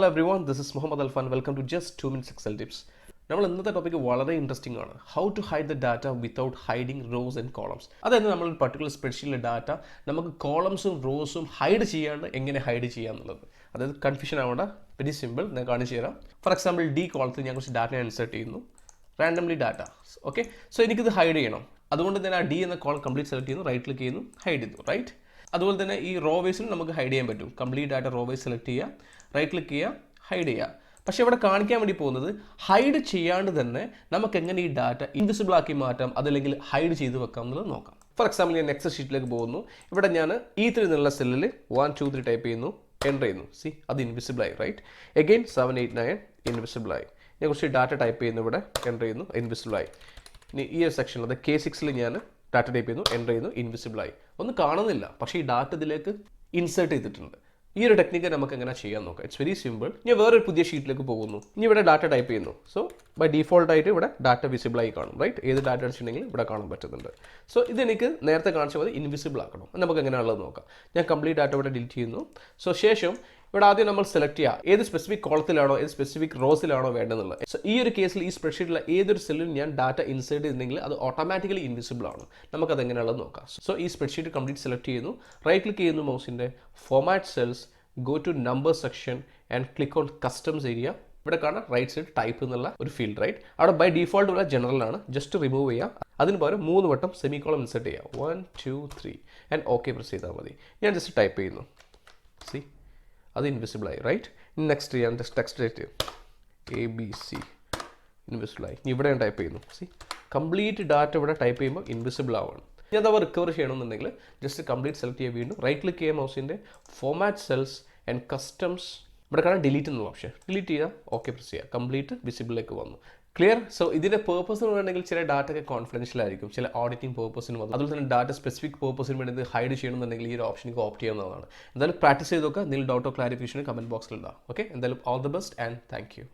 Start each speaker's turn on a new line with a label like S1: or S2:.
S1: Hello everyone, this is Muhammad Alfan. Welcome to just 2 minutes Excel tips. നമ്മൾ ഇന്നത്തെ topic വളരെ interesting ആണ്. How to hide the data without hiding rows and columns. അതായത് നമ്മൾ ഒരു particular സ്പ്രെഡ്ഷീറ്റിലെ data നമുക്ക് കോളംസും റോസും ഹൈഡ് ചെയ്യാണ്ട് എങ്ങനെ ഹൈഡ് ചെയ്യാം എന്നുള്ളത്. അതായത് കൺഫ്യൂഷൻ ആവേണ്ട, വെരി സിമ്പിൾ. ഞാൻ കാണിച്ചു തരാം. ഫോർ എക്സാമ്പിൾ ഡി കോളത്തിൽ ഞാൻ കുറച്ച് ഡാറ്റ ഇൻസേർട്ട് ചെയ്യുന്നു, റാൻഡംലി ഡാറ്റ. ഓക്കെ, സോ എനിക്കിത് ഹൈഡ് ചെയ്യണം. അതുകൊണ്ട് തന്നെ ആ ഡി എന്ന കോളം കംപ്ലീറ്റ് സെലക്ട് ചെയ്യുന്നു, റൈറ്റ് ക്ലിക്ക് ചെയ്യുന്നു, ഹൈഡ് ചെയ്തു. റൈറ്റ്, അതുപോലെ തന്നെ ഈ റോ വൈസിലും നമുക്ക് ഹൈഡ് ചെയ്യാൻ പറ്റും. Complete data raw vice select ചെയ്യുക, റൈറ്റ് ക്ലിക്ക് ചെയ്യുക, ഹൈഡ് ചെയ്യുക. പക്ഷേ ഇവിടെ കാണിക്കാൻ വേണ്ടി പോകുന്നത് ഹൈഡ് ചെയ്യാണ്ട് തന്നെ നമുക്ക് എങ്ങനെ ഈ ഡാറ്റ ഇൻവിസിബിൾ ആക്കി മാറ്റാം, അതല്ലെങ്കിൽ ഹൈഡ് ചെയ്ത് വെക്കാം എന്നുള്ളത് നോക്കാം. ഫോർ എക്സാമ്പിൾ ഞാൻ നെക്സ്റ്റ് ഷീറ്റിലേക്ക് പോകുന്നു. ഇവിടെ ഞാൻ E3 എന്നുള്ള സെല്ലിൽ 1 2 3 ടൈപ്പ് ചെയ്യുന്നു, എൻ്റർ ചെയ്യുന്നു. സി, അത് ഇൻവിസിബിൾ ആയി. റൈറ്റ്, എഗെയിൻ 7 8 9 ഇൻവിസിബിൾ ആയി. ഞാൻ കുറച്ച് ഡാറ്റ ടൈപ്പ് ചെയ്യുന്നു, ഇവിടെ എൻ്റർ ചെയ്യുന്നു, ഇൻവിസിബിൾ ആയി. ഇനി ഈ ഒരു സെക്ഷനിൽ അത് K6 ഞാൻ ഡാറ്റ ടൈപ്പ് ചെയ്യുന്നു, എൻ്റർ ചെയ്യുന്നു, ഇൻവിസിബിൾ ആയി. ഒന്നും കാണുന്നില്ല, പക്ഷേ ഈ ഡാറ്റ ഇതിലേക്ക് ഇൻസേർട്ട് ചെയ്തിട്ടുണ്ട്. ഈ ഒരു ടെക്നിക്ക് നമുക്ക് എങ്ങനെ ചെയ്യാൻ നോക്കാം. It's very simple. ഞാൻ വേറൊരു പുതിയ ഷീറ്റിലേക്ക് പോകുന്നു. ഇനി ഇവിടെ ഡാറ്റ ടൈപ്പ് ചെയ്യുന്നു. സോ ബൈ ഡീഫോൾട്ട് ആയിട്ട് ഇവിടെ ഡാറ്റ വിസിബിൾ ആയി കാണും. റൈറ്റ്, ഏത് ഡാറ്റ അടിച്ചിട്ടുണ്ടെങ്കിലും ഇവിടെ കാണാൻ പറ്റുന്നുണ്ട്. സോ ഇതെനിക്ക് നേരത്തെ കാണിച്ച പോലെ ഇൻവിസിബിൾ ആക്കണം. നമുക്ക് എങ്ങനെയാണുള്ളത് നോക്കാം. ഞാൻ കംപ്ലീറ്റ് ഡാറ്റ ഇവിടെ ഡിലീറ്റ് ചെയ്യുന്നു. സോ ശേഷം ഇവിടെ ആദ്യം നമ്മൾ സെലക്ട് ചെയ്യുക ഏത് സ്പെസിഫിക് കോളത്തിലാണോ ഏത് സ്പെസിഫിക് റോസിലാണോ വേണ്ടതെന്നുള്ളത്. സോ ഈ ഒരു കേസിൽ ഈ സ്പ്രെഡ്ഷീറ്റിലെ ഏതൊരു സെല്ലിലും ഞാൻ ഡാറ്റ ഇൻസേർട്ട് ചെയ്തിട്ടുണ്ടെങ്കിൽ അത് ഓട്ടോമാറ്റിക്കലി ഇൻവിസിബിൾ ആണ്. നമുക്കത് എങ്ങനെയുള്ളത് നോക്കാം. സോ ഈ സ്പ്രെഡ്ഷീറ്റ് കംപ്ലീറ്റ് സെലക്ട് ചെയ്യുന്നു, റൈറ്റ് ക്ലിക്ക് ചെയ്യുന്നു മൗസിൻ്റെ, format cells, go to number section and click on customs area. ഇവിടെ കാണാം റൈറ്റ് സൈഡ് ടൈപ്പ് എന്നുള്ള ഒരു ഫീൽഡ്. റൈറ്റ്, അവിടെ ബൈ ഡീഫോൾട്ട് ഉള്ള ജനറൽ ആണ്. ജസ്റ്റ് റിമൂവ് ചെയ്യുക. അതിന് പകരം 3 വട്ടം സെമിക്കോളം ഇൻസേർട്ട് ചെയ്യുക. 1 2 3 ആൻഡ് ഓക്കെ പ്രസ് ചെയ്താൽ മതി. ഞാൻ ജസ്റ്റ് ടൈപ്പ് ചെയ്യുന്നു. സി, അത് ഇൻവിസിബിൾ ആയി. റൈറ്റ്, നെക്സ്റ്റ് ഞാൻ ടെക്സ്റ്റ് റൈറ്റ് ABC ഇൻവിസിബിൾ ആയി. ഇവിടെ ഞാൻ ടൈപ്പ് ചെയ്യുന്നു. സി, കംപ്ലീറ്റ് ഡാറ്റ ഇവിടെ ടൈപ്പ് ചെയ്യുമ്പോൾ ഇൻവിസിബിൾ ആവുകയാണ്. ഞാൻ അത് റിക്കവർ ചെയ്യണമെന്നുണ്ടെങ്കിൽ ജസ്റ്റ് കംപ്ലീറ്റ് സെലക്ട് ചെയ്യുക, വീണ്ടും റൈറ്റ് ക്ലിക്ക് ചെയ്യുക മൗസിൻ്റെ, ഫോർമാറ്റ് സെൽസ് ആൻഡ് കസ്റ്റംസ്. ഇവിടെ കാണാൻ ഡിലീറ്റ് എന്നുള്ള ഓപ്ഷൻ, ഡിലീറ്റ് ചെയ്യുക, ഓക്കെ പ്രസ് ചെയ്യുക, കംപ്ലീറ്റ് വിസിബിളിലേക്ക് വന്നു. ക്ലിയർ. സോ ഇതിൻ്റെ പേർപ്പസ് എന്ന് പറയുകയാണെങ്കിൽ ചില ഡാറ്റ ഒക്കെ കോൺഫിഡൻഷ്യൽ ആയിരിക്കും, ചില ഓഡിറ്റിംഗ് പേർപ്പസിന് വന്നു. അതുപോലെ തന്നെ ഡാറ്റ സ്പെസിഫിക് പേർപ്പസിന് വേണ്ടി ഇത് ഹൈഡ് ചെയ്യണമെന്നുണ്ടെങ്കിൽ ഈ ഒരു ഓപ്ഷനിക്ക് ഓപ്റ്റ് ചെയ്യാവുന്നതാണ്. എന്തായാലും പ്രാക്ടീസ് ചെയ്ത് നോക്കുക. എന്തെങ്കിലും ഡൗട്ടോ ക്ലാരിഫിക്കേഷൻ കമൻറ്റ് ബോക്സിൽ ഉണ്ടാകും. ഓക്കെ, എന്തായാലും all the best and thank you.